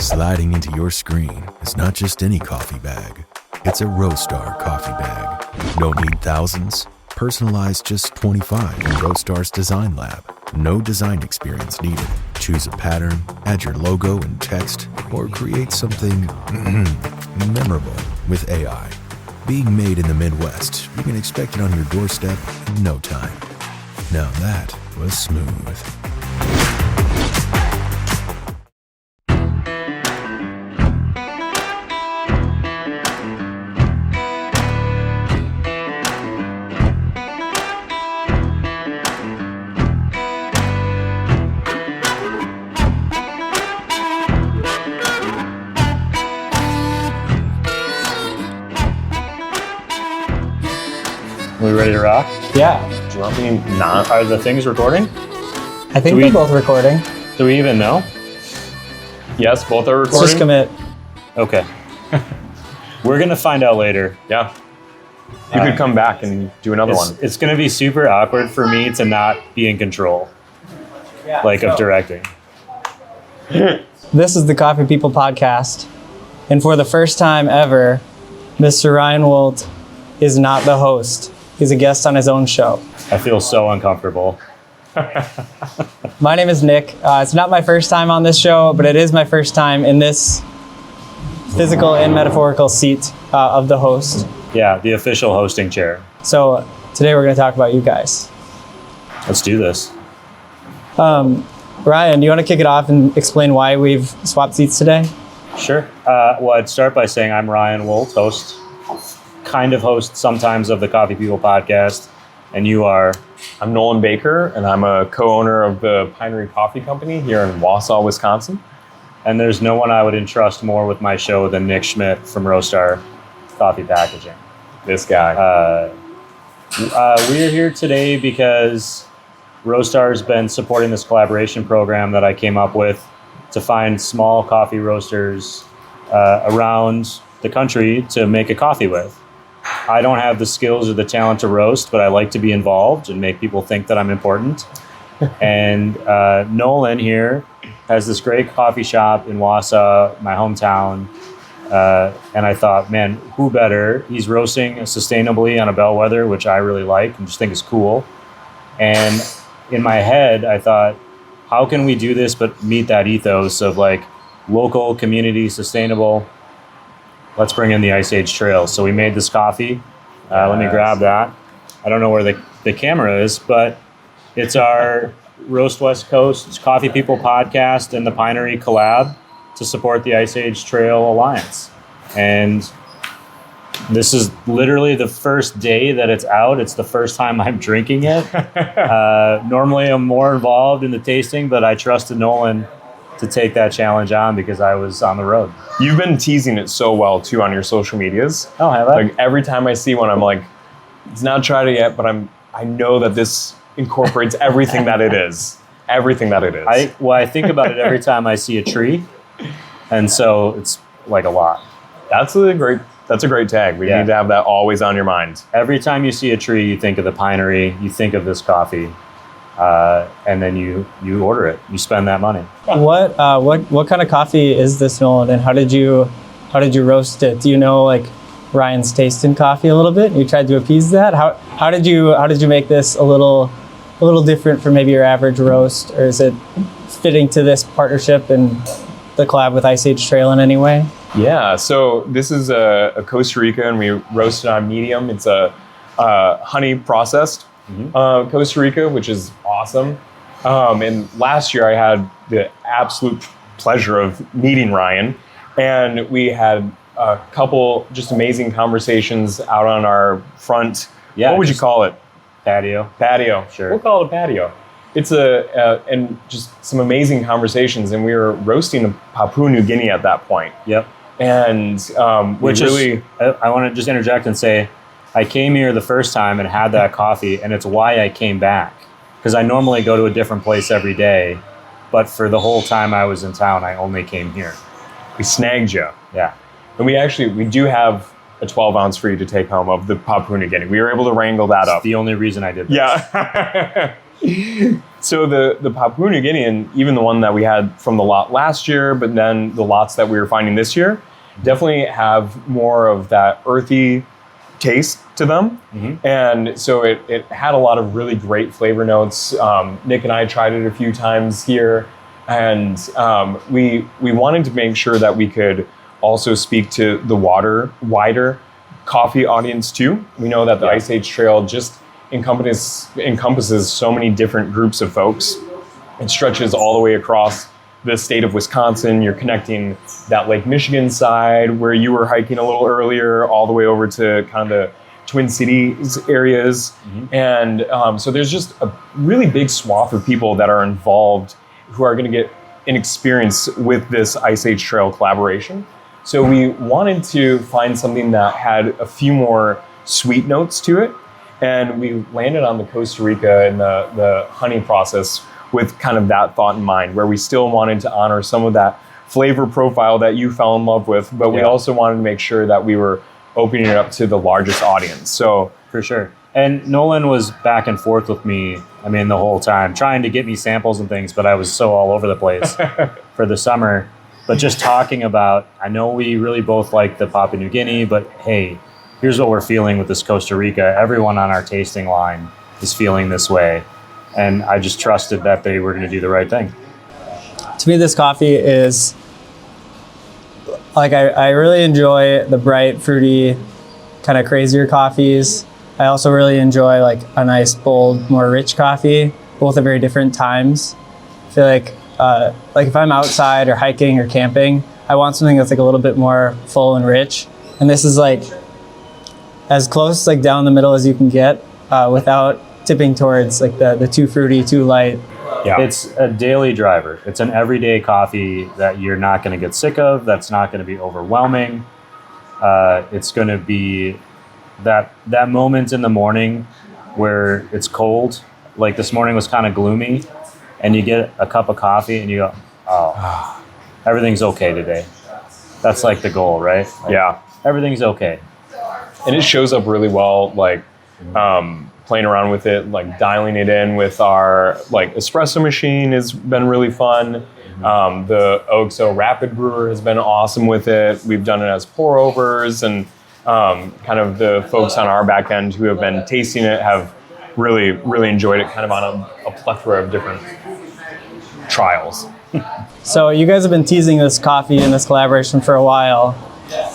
Sliding into your screen is not just any coffee bag. It's a Roastar coffee bag. Don't need thousands. Personalized just 25 in Roastar's Design Lab. No design experience needed. Choose a pattern, add your logo and text, or create something memorable with AI. Being made in the Midwest, you can expect it on your doorstep in no time. Now that was smooth. Are we ready to rock? Yeah. Do you want me not? Are the things recording? I think they're both recording. Do we even know? Yes, both are recording. Let's just commit. Okay. We're going to find out later. Yeah. You could come back and do another one. It's going to be super awkward for me to not be in control, of directing. This is the Coffee People podcast. And for the first time ever, Mr. Ryan Wolt is not the host. He's a guest on his own show. I feel so uncomfortable. My name is Nick. It's not my first time on this show, but it is my first time in this physical and metaphorical seat of the host. Yeah, the official hosting chair. So today we're going to talk about you guys. Let's do this. Ryan, do you want to kick it off and explain why we've swapped seats today? Sure. Well, I'd start by saying I'm Ryan Wolt, host sometimes of the Coffee People podcast, and you are? I'm Nolan Baker, and I'm a co-owner of the Pinery Coffee Company here in Wausau, Wisconsin. And there's no one I would entrust more with my show than Nick Schmitt from Roastar Coffee Packaging. This guy. We're here today because Roastar's been supporting this collaboration program that I came up with to find small coffee roasters around the country to make a coffee with. I don't have the skills or the talent to roast, but I like to be involved and make people think that I'm important. And Nolan here has this great coffee shop in Wausau, my hometown. And I thought, man, who better? He's roasting sustainably on a bellwether, which I really like and just think is cool. And in my head, I thought, how can we do this but meet that ethos of local, community, sustainable? Let's bring in the Ice Age Trail. So we made this coffee. Let me grab that. I don't know where the camera is, but it's our Roast West Coast Coffee People podcast and the Pinery collab to support the Ice Age Trail Allance. And this is literally the first day that it's out. It's the first time I'm drinking it. Normally I'm more involved in the tasting, but I trusted Nolan to take that challenge on because I was on the road. You've been teasing it so well too on your social medias. Oh, have I? Every time I see one, I'm like, it's not tried it yet, but I know that this incorporates everything that it is. Everything that it is. I think about it every time I see a tree, and so it's like a lot. That's a great tag. We need to have that always on your mind. Every time you see a tree, you think of the Pinery, you think of this coffee. And then you order it. You spend that money. What kind of coffee is this, Nolan? And how did you roast it? Do you know Ryan's taste in coffee a little bit? You tried to appease that. How did you make this a little different from maybe your average roast, or is it fitting to this partnership and the collab with Ice Age Trail in any way? Yeah. So this is a Costa Rica, and we roast it on medium. It's a honey processed. Costa Rica, which is awesome. And last year I had the absolute pleasure of meeting Ryan, and we had a couple just amazing conversations out on our front. Yeah, what would you call it? Patio. Sure. We'll call it a patio. It's and just some amazing conversations, and we were roasting in Papua New Guinea at that point. Yep. And I want to just interject and say, I came here the first time and had that coffee, and it's why I came back. Because I normally go to a different place every day, but for the whole time I was in town, I only came here. We snagged you. Yeah. And we do have a 12 ounce for you to take home of the Papua New Guinea. We were able to wrangle that up. The only reason I did this. Yeah. So the Papua New Guinean, even the one that we had from the lot last year, but then the lots that we were finding this year, definitely have more of that earthy taste to them. And so it had a lot of really great flavor notes. Nick and I tried it a few times here, and we wanted to make sure that we could also speak to the wider coffee audience too. We know that the Ice Age Trail just encompasses so many different groups of folks. It stretches all the way across the state of Wisconsin. You're connecting that Lake Michigan side where you were hiking a little earlier, all the way over to kind of the Twin Cities areas. And so there's just a really big swath of people that are involved who are going to get an experience with this Ice Age Trail collaboration. So we wanted to find something that had a few more sweet notes to it. And we landed on the Costa Rica and the honey process with kind of that thought in mind, where we still wanted to honor some of that flavor profile that you fell in love with, but we also wanted to make sure that we were opening it up to the largest audience. So for sure. And Nolan was back and forth with me, the whole time, trying to get me samples and things, but I was so all over the place for the summer. But just talking about, I know we really both like the Papua New Guinea, but hey, here's what we're feeling with this Costa Rica. Everyone on our tasting line is feeling this way. And I just trusted that they were going to do the right thing. To me, this coffee is, I really enjoy the bright, fruity, kind of crazier coffees. I also really enjoy a nice, bold, more rich coffee, both at very different times. I feel like if I'm outside or hiking or camping, I want something that's a little bit more full and rich. And this is as close down the middle as you can get without tipping towards the too fruity, too light. Yeah. It's a daily driver. It's an everyday coffee that you're not going to get sick of. That's not going to be overwhelming. It's going to be that moment in the morning where it's cold. Like this morning was kind of gloomy, and you get a cup of coffee and you go, oh, everything's okay today. That's the goal, right? Everything's okay. And it shows up really well, playing around with it, dialing it in with our espresso machine has been really fun. The OXO Rapid Brewer has been awesome with it. We've done it as pour overs, and kind of the folks on our back end who have been tasting it have really, really enjoyed it, kind of on a plethora of different trials. So you guys have been teasing this coffee and this collaboration for a while,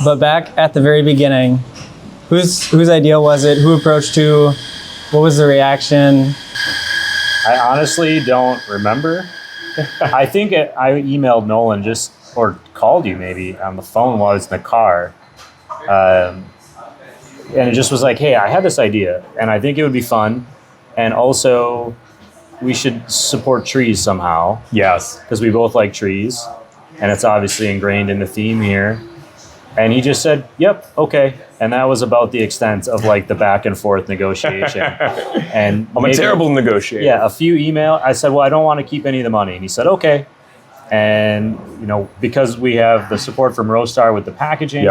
but back at the very beginning, whose idea was it? Who approached who? What was the reaction? I honestly don't remember. I think I emailed Nolan or called you maybe on the phone while I was in the car. And it just was hey, I had this idea and I think it would be fun. And also we should support trees somehow. Yes. Because we both like trees and it's obviously ingrained in the theme here. And he just said, yep, okay. And that was about the extent of the back and forth negotiation. And I'm a terrible negotiator. Yeah, a few emails. I said, well, I don't want to keep any of the money. And he said, okay. And, because we have the support from Roastar with the packaging,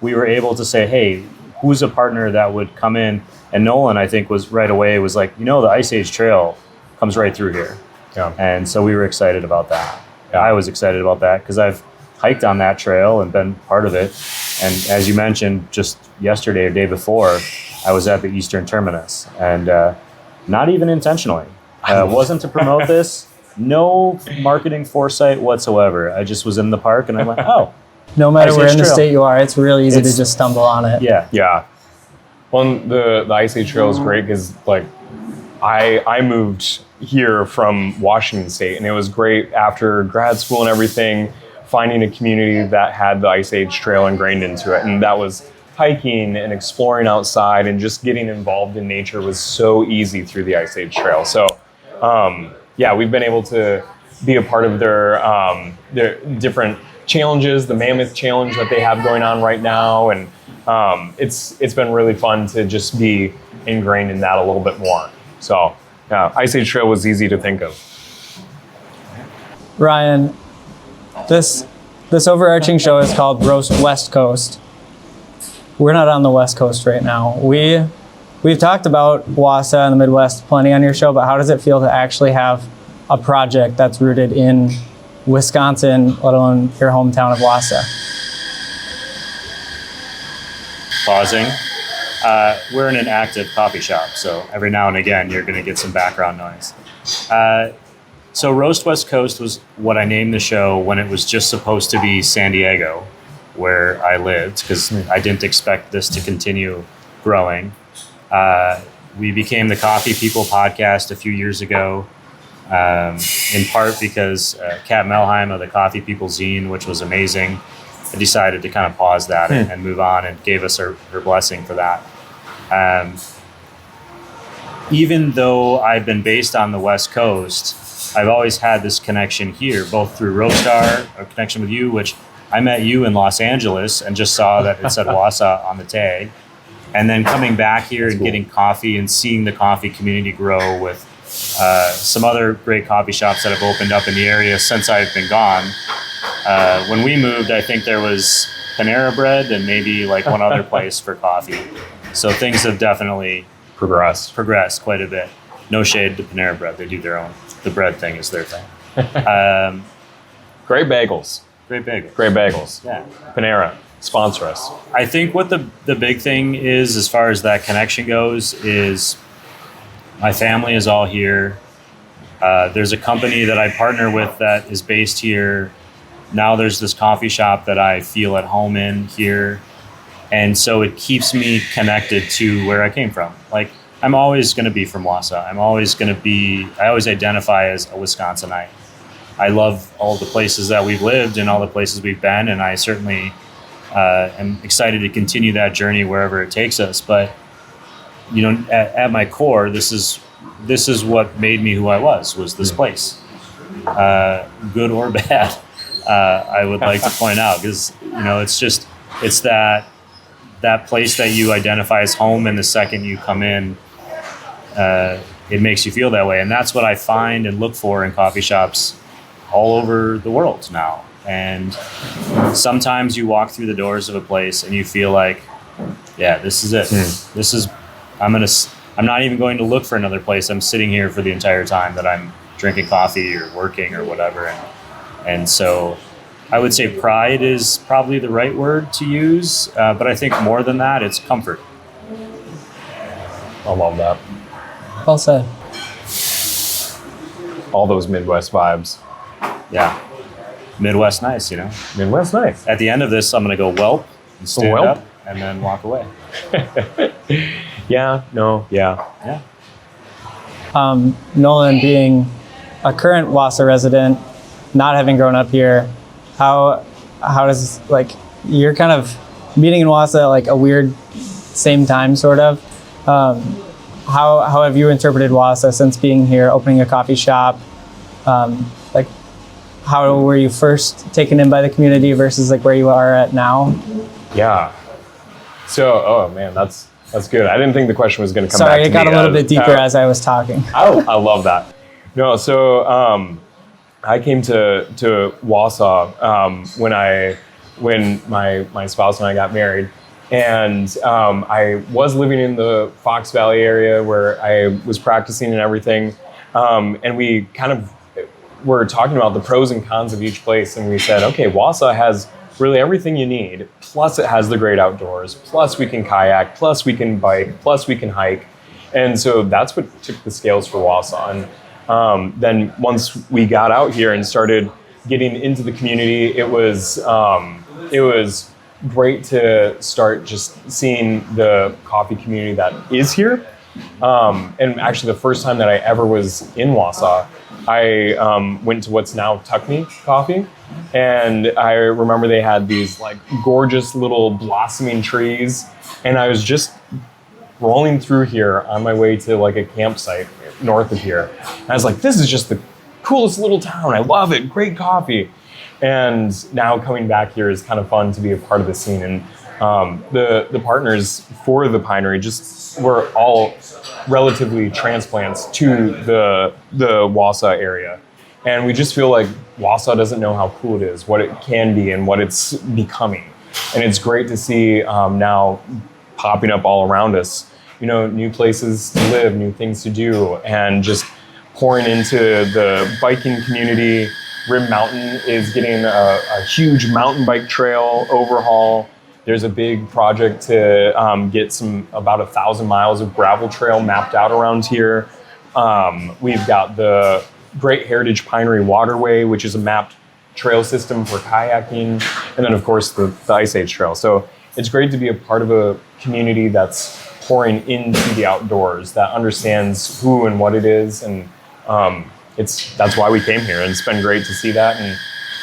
we were able to say, hey, who's a partner that would come in? And Nolan, I think, was right away, was the Ice Age Trail comes right through here. Yeah. And so we were excited about that. Yeah. I was excited about that because I've hiked on that trail and been part of it. And as you mentioned, just yesterday or day before, I was at the Eastern Terminus, and not even intentionally. Wasn't to promote this. No marketing foresight whatsoever. I just was in the park and I'm oh. No matter where in the state you are, it's real easy to just stumble on it. Yeah. Yeah. Well, the Ice Age Trail is great because I moved here from Washington State, and it was great after grad school and everything, finding a community that had the Ice Age Trail ingrained into it. And that was hiking and exploring outside, and just getting involved in nature was so easy through the Ice Age Trail. So, we've been able to be a part of their different challenges, the Mammoth Challenge that they have going on right now. And it's been really fun to just be ingrained in that a little bit more. So, Ice Age Trail was easy to think of. Ryan, this overarching show is called Roast West Coast. We're not on the West Coast right now. We we've talked about Wausau and the Midwest plenty on your show, but how does it feel to actually have a project that's rooted in Wisconsin, let alone your hometown of Wausau? Pausing. We're in an active coffee shop, so every now and again you're going to get some background noise. So Roast West Coast was what I named the show when it was just supposed to be San Diego, where I lived, because I didn't expect this to continue growing. We became the Coffee People podcast a few years ago, in part because Kat Melheim of the Coffee People zine, which was amazing, decided to kind of pause that and move on, and gave us her blessing for that. Even though I've been based on the West Coast, I've always had this connection here, both through Roastar, a connection with you, which I met you in Los Angeles and just saw that it said Wausau on the tag. And then coming back here and getting coffee and seeing the coffee community grow with some other great coffee shops that have opened up in the area since I've been gone. When we moved, I think there was Panera Bread and maybe like one other place for coffee. So things have definitely progressed quite a bit. No shade to Panera Bread. They do their own. The bread thing is their thing. Great bagels. Great bagels. Great bagels. Yeah. Panera, sponsor us. I think what the big thing is, as far as that connection goes, is my family is all here. There's a company that I partner with that is based here. Now there's this coffee shop that I feel at home in here. And so it keeps me connected to where I came from. Like, I'm always going to be from Wausau. I always identify as a Wisconsinite. I love all the places that we've lived and all the places we've been, and I certainly am excited to continue that journey wherever it takes us. But, you know, at my core, this is what made me who I was this place. Good or bad, I would like to point out, because, you know, it's that place that you identify as home, and the second you come in, it makes you feel that way. And that's what I find and look for in coffee shops all over the world now. And sometimes you walk through the doors of a place and you feel like, yeah, this is it. I'm not even going to look for another place. I'm sitting here for the entire time that I'm drinking coffee or working or whatever. And so I would say pride is probably the right word to use. But I think more than that, it's comfort. I love that. Well said. All those Midwest vibes. Yeah. Midwest nice, you know? Midwest nice. At the end of this, I'm going to go whelp and stand up and then walk away. Yeah. Nolan, being a current Wausau resident, not having grown up here, how does, like, you're kind of meeting in Wausau at like a weird same time, sort of. How have you interpreted Wausau since being here, opening a coffee shop? Like, how were you first taken in by the community versus like where you are at now? Yeah. So, oh man, that's good. I didn't think the question was going to come back to me. Sorry, it got a little bit deeper as I was talking. I love that. No, so I came to Wausau when my spouse and I got married. And I was living in the Fox Valley area where I was practicing and everything. And we kind of were talking about the pros and cons of each place. And we said, okay, Wausau has really everything you need. Plus it has the great outdoors. Plus we can kayak. Plus we can bike. Plus we can hike. And so that's what tipped the scales for Wausau. And then once we got out here and started getting into the community, it was great to start just seeing the coffee community that is here. And actually the first time that I ever was in Wausau, I went to what's now Tuckney Coffee. And I remember they had these like gorgeous little blossoming trees. And I was just rolling through here on my way to like a campsite north of here. And I was like, this is just the coolest little town. I love it. Great coffee. And now coming back here is kind of fun to be a part of the scene. And the partners for the Pinery just were all relatively transplants to the Wausau area. And we just feel like Wausau doesn't know how cool it is, what it can be, and what it's becoming. And it's great to see now popping up all around us, new places to live, new things to do, and just pouring into the biking community. Rim Mountain is getting a huge mountain bike trail overhaul. There's a big project to get about 1,000 miles of gravel trail mapped out around here. We've got the Great Heritage Pinery Waterway, which is a mapped trail system for kayaking, and then of course the Ice Age Trail. So it's great to be a part of a community that's pouring into the outdoors, that understands who and what it is, and that's why we came here, and it's been great to see that. And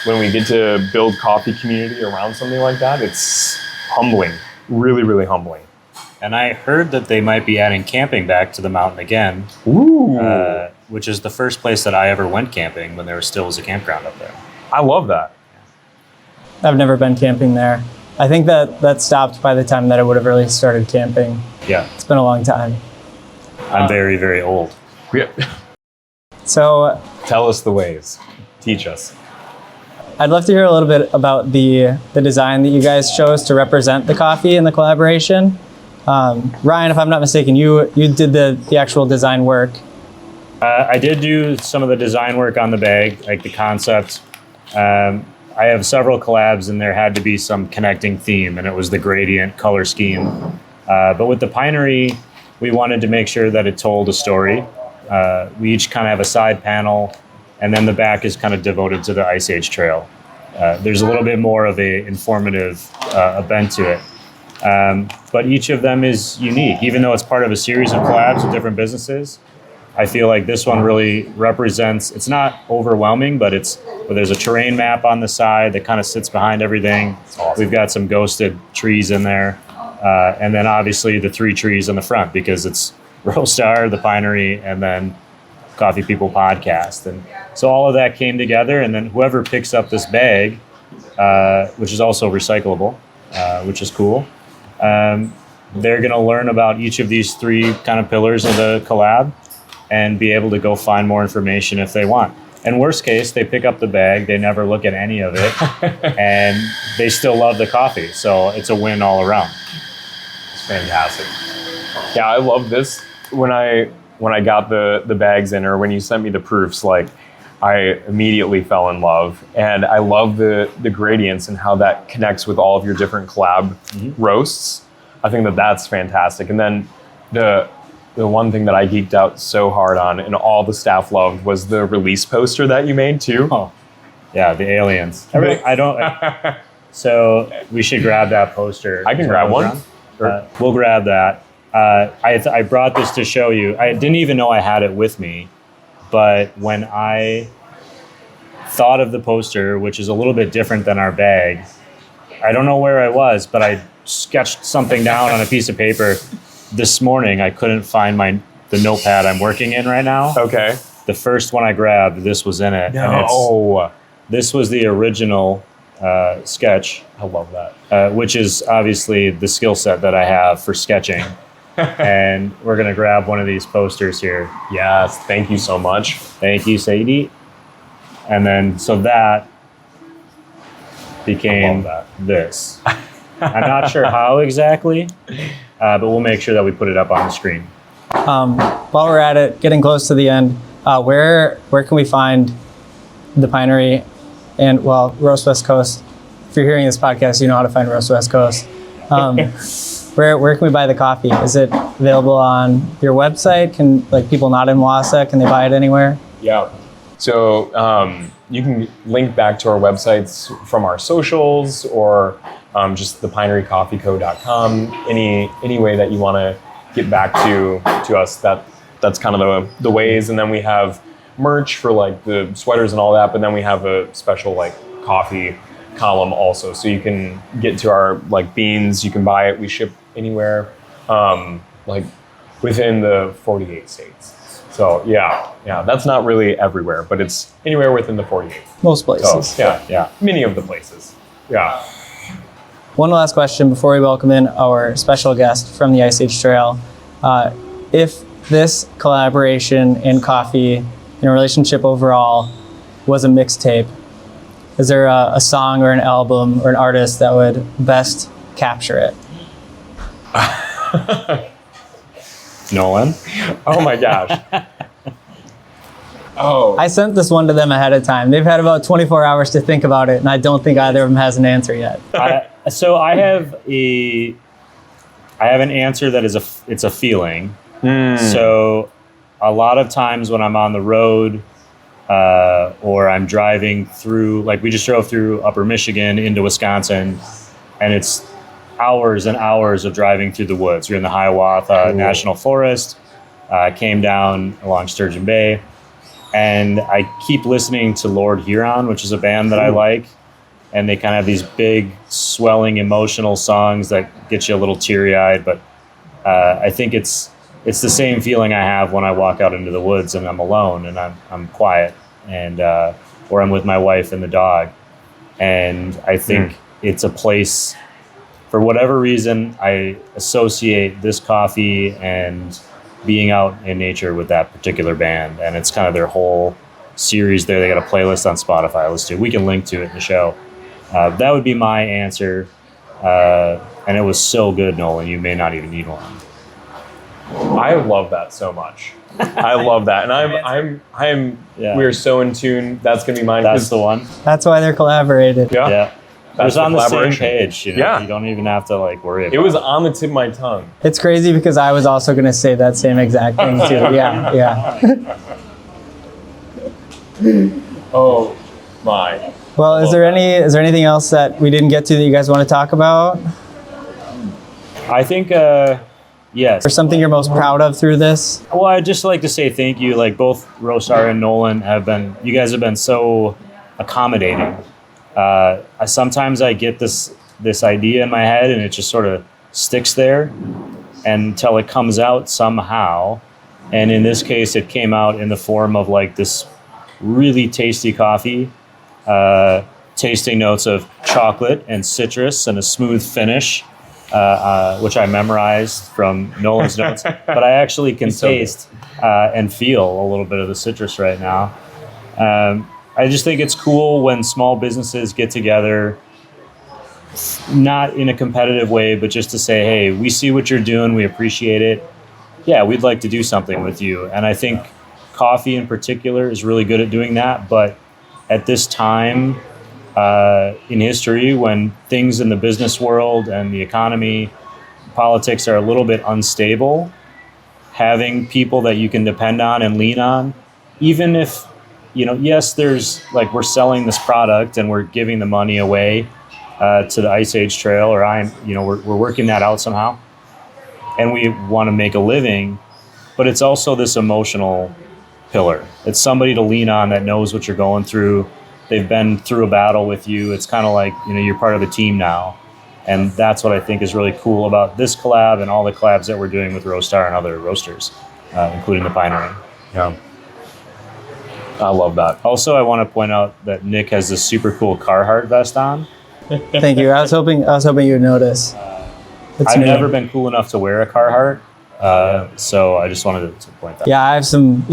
when we get to build coffee community around something like that, it's humbling, really, really humbling. And I heard that they might be adding camping back to the mountain again. Ooh. Which is the first place that I ever went camping when there still was a campground up there. I love that. I've never been camping there. I think that stopped by the time that I would have really started camping. Yeah. It's been a long time. I'm very, very old. Yeah. So Tell us the ways. Teach us. I'd love to hear a little bit about the design that you guys chose to represent the coffee in the collaboration. Ryan, if I'm not mistaken, you did the actual design work. I did do some of the design work on the bag, like the concept. I have several collabs, and there had to be some connecting theme, and it was the gradient color scheme. But with the Pinery, we wanted to make sure that it told a story. We each kind of have a side panel, and then the back is kind of devoted to the Ice Age Trail. There's a little bit more of a informative bent to it. But each of them is unique. Even though it's part of a series of collabs with different businesses, I feel like this one really represents, it's not overwhelming, but there's a terrain map on the side that kind of sits behind everything. Awesome. We've got some ghosted trees in there. And then obviously the 3 trees on the front, because it's Roastar, the Pinery, and then Coffee People Podcast. And so all of that came together, and then whoever picks up this bag, which is also recyclable, which is cool, they're going to learn about each of these 3 kind of pillars of the collab and be able to go find more information if they want. And worst case, they pick up the bag, they never look at any of it, and they still love the coffee. So it's a win all around. It's fantastic. Yeah, I love this. When I got the bags in, or when you sent me the proofs, like, I immediately fell in love. And I love the gradients and how that connects with all of your different collab roasts. I think that's fantastic. And then the one thing that I geeked out so hard on, and all the staff loved, was the release poster that you made too. Oh, yeah, the aliens. So we should grab that poster. I can grab one. We'll grab that. I brought this to show you. I didn't even know I had it with me, but when I thought of the poster, which is a little bit different than our bag, I don't know where I was, but I sketched something down on a piece of paper. This morning, I couldn't find the notepad I'm working in right now. Okay. The first one I grabbed, this was in it. No. This was the original sketch. I love that. Which is obviously the skill set that I have for sketching. And we're going to grab one of these posters here. Yes, thank you so much. Thank you, Sadie. And then, so that became this. I'm not sure how exactly, but we'll make sure that we put it up on the screen. While we're at it, getting close to the end, where can we find the Pinery and, well, Roast West Coast? If you're hearing this podcast, you know how to find Roast West Coast. Where can we buy the coffee? Is it available on your website? Can, like, people not in Wausau, can they buy it anywhere? Yeah. So you can link back to our websites from our socials, or just thepinerycoffeeco.com. Any way that you want to get back to us, that's kind of the ways. And then we have merch for, like, the sweaters and all that, but then we have a special, like, coffee column also, so you can get to our, like, beans. You can buy it. We ship anywhere, like, within the 48 states. So yeah, that's not really everywhere, but it's anywhere within the 48. Most places. So, yeah, many of the places. Yeah. One last question before we welcome in our special guest from the Ice Age Trail. If this collaboration in coffee, in a relationship overall, was a mixtape, is there a song or an album or an artist that would best capture it? Nolan. Oh my gosh. Oh. I sent this one to them ahead of time. They've had about 24 hours to think about it, and I don't think either of them has an answer yet. So I have an answer that it's a feeling. So a lot of times when I'm on the road or I'm driving through, like we just drove through Upper Michigan into Wisconsin, and it's hours and hours of driving through the woods. We're in the Hiawatha National Forest, came down along Sturgeon Bay, and I keep listening to Lord Huron, which is a band that I like, and they kind of have these big, swelling, emotional songs that get you a little teary-eyed, but I think it's the same feeling I have when I walk out into the woods and I'm alone and I'm quiet, and or I'm with my wife and the dog, and I think it's a place. For whatever reason, I associate this coffee and being out in nature with that particular band, and it's kind of their whole series there. They got a playlist on Spotify. Let's do. We can link to it in the show. That would be my answer, and it was so good, Nolan. You may not even need one. I love that so much. I love that, and I'm. We're so in tune. That's gonna be mine. That's the one. That's why they're collaborated. Yeah. It was on the same page, Yeah. You don't even have to worry about it. Was on the tip of my tongue. It's crazy because I was also going to say that same exact thing too. Yeah. Oh my. Well, is there anything else that we didn't get to that you guys want to talk about? I think yes. Or something you're most proud of through this? Well, I'd just like to say thank you. Like both Roastar and Nolan you guys have been so accommodating. Sometimes I get this idea in my head and it just sort of sticks there until it comes out somehow. And in this case, it came out in the form of this really tasty coffee, tasting notes of chocolate and citrus and a smooth finish, which I memorized from Nolan's notes. But I actually can taste and feel a little bit of the citrus right now. I just think it's cool when small businesses get together, not in a competitive way, but just to say, hey, we see what you're doing, we appreciate it. Yeah, we'd like to do something with you. And I think coffee in particular is really good at doing that. But at this time in history, when things in the business world and the economy, politics are a little bit unstable, having people that you can depend on and lean on, even if yes, there's we're selling this product and we're giving the money away to the Ice Age Trail, or we're working that out somehow, and we want to make a living, but it's also this emotional pillar. It's somebody to lean on that knows what you're going through. They've been through a battle with you. It's kind of like you're part of the team now, and that's what I think is really cool about this collab and all the collabs that we're doing with Roastar and other roasters, including the Pinery. Yeah. I love that. Also, I want to point out that Nick has this super cool Carhartt vest on. Thank you. I was hoping you would notice. I've never been cool enough to wear a Carhartt, so I just wanted to point that out. Yeah, I have some,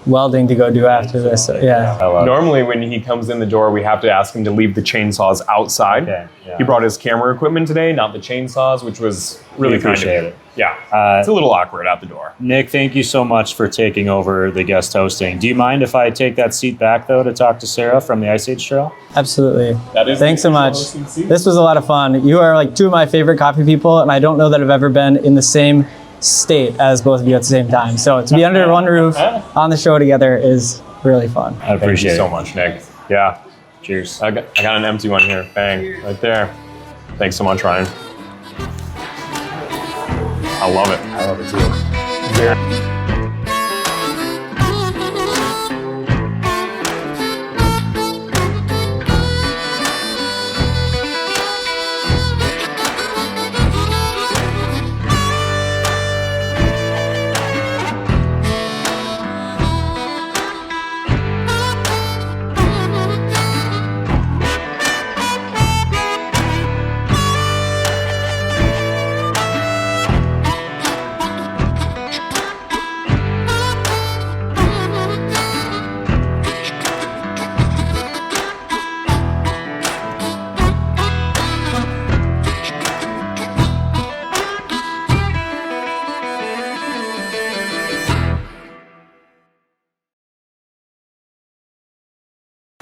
welding to go do after this. Yeah. Normally, when he comes in the door, we have to ask him to leave the chainsaws outside. Okay, yeah. He brought his camera equipment today, not the chainsaws, which was really kind of it. Yeah, it's a little awkward at the door. Nick, thank you so much for taking over the guest hosting. Do you mind if I take that seat back, though, to talk to Sarah from the Ice Age Trail? Absolutely. Thanks so much. This was a lot of fun. You are two of my favorite coffee people, and I don't know that I've ever been in the same state as both of you at the same time. So to be under one roof on the show together is really fun. I appreciate it so much, Nick. Yeah. Cheers. I got an empty one here. Bang. Right there. Thanks so much, Ryan. I love it. I love it too. Yeah.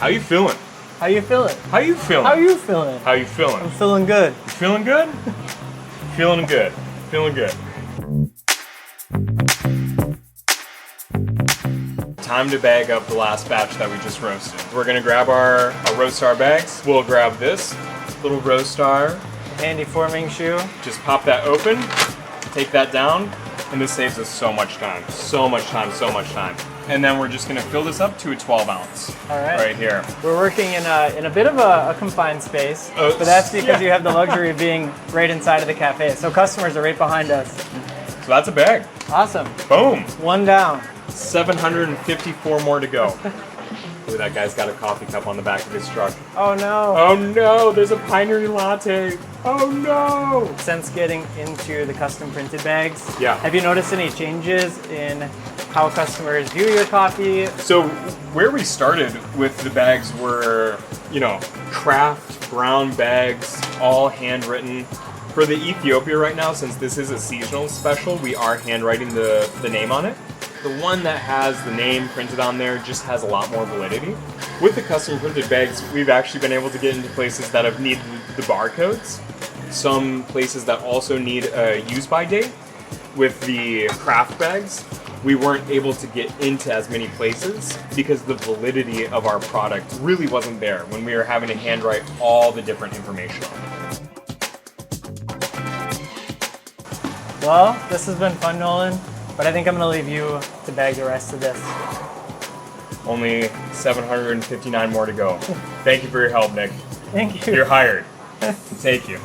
How you feeling? How you feeling? How you feeling? How you feeling? How you feeling? I'm feeling good. You feeling good? Feeling good. Feeling good. Time to bag up the last batch that we just roasted. We're gonna grab our Roadstar bags. We'll grab this little Roadstar. Handy forming shoe. Just pop that open, take that down, and this saves us so much time. So much time, so much time. And then we're just gonna fill this up to a 12 ounce. All right. Right here. We're working in a bit of a confined space, Oh, but that's because yeah. you have the luxury of being right inside of the cafe. So customers are right behind us. So that's a bag. Awesome. Boom. One down. 754 more to go. Look, that guy's got a coffee cup on the back of his truck. Oh no. Oh no, there's a Pinery latte. Oh no. Since getting into the custom printed bags, Yeah. have you noticed any changes in how customers view your coffee? So where we started with the bags were, craft brown bags, all handwritten. For the Ethiopia right now, since this is a seasonal special, we are handwriting the name on it. The one that has the name printed on there just has a lot more validity. With the custom printed bags, we've actually been able to get into places that have needed the barcodes. Some places that also need a use-by date. With the craft bags, we weren't able to get into as many places because the validity of our product really wasn't there when we were having to handwrite all the different information on it. Well, this has been fun, Nolan, but I think I'm gonna leave you to bag the rest of this. Only 759 more to go. Thank you for your help, Nick. Thank you. You're hired. Thank you.